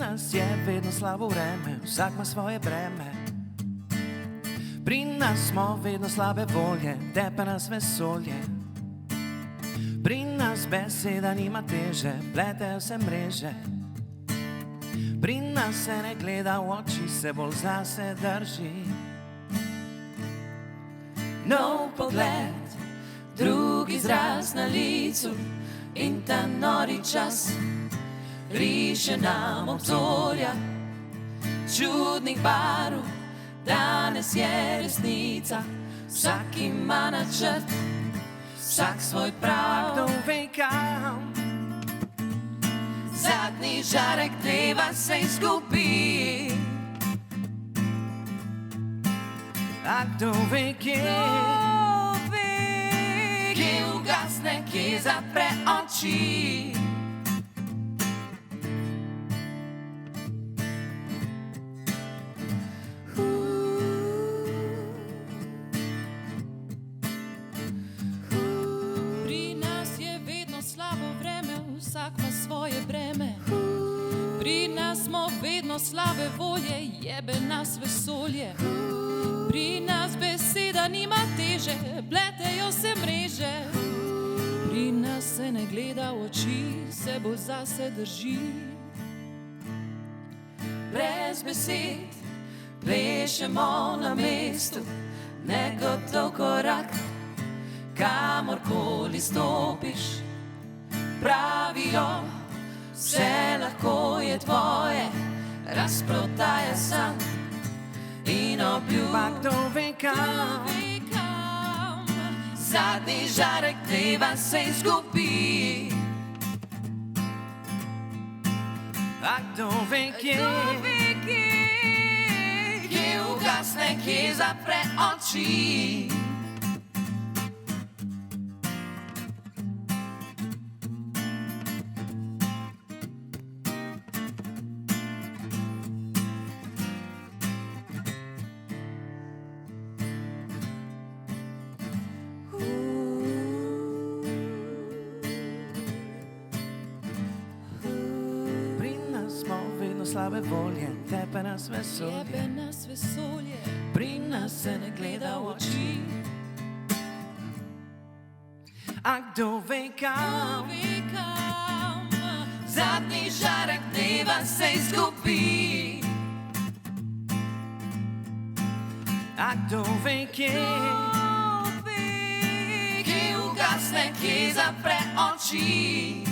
nas je vedno slabo vreme, vsak ima svoje breme. Pri nas smo vedno slabe volje, tepe nas vesolje. Pri nas beseda nima teže, pletejo se mreže. Pri nas se ne gleda v oči, se bolj zase drži. Nov pogled, drugi izraz na licu in ta nori čas riše nam obzorja čudnih barv. Danes je resnica, vsak ima načrt, vsak svoj prav. Kdo ve kam? Zadnji žarek dneva se izgubi. A kdo ve kje? Kje ugasne, kje zapre oči? Vsak ima svoje breme. Pri nas smo vedno slabe volje, jebe nas vesolje. Pri nas beseda nima teže, pletejo se mreže. Pri nas se ne gleda v oči, se bolj zase drži. Brez besed plešemo na mestu, negotov korak, kamorkoli stopiš. Pravijo, vse lahko je tvoje, razprodaja san in obljuba. Kdo ve kam? Zadnji žarek dneva se izgubi. A kdo ve kje? Kje ugasne, kje zapre oči? Slabe volje, tepe nas vesolje. Jebe nas vesolje. Pri nas se ne gleda v oči. A kdo ve kam? Zadnji žarek dneva se izgubi. A kdo ve kje? Kje ugasne, kje zapre oči?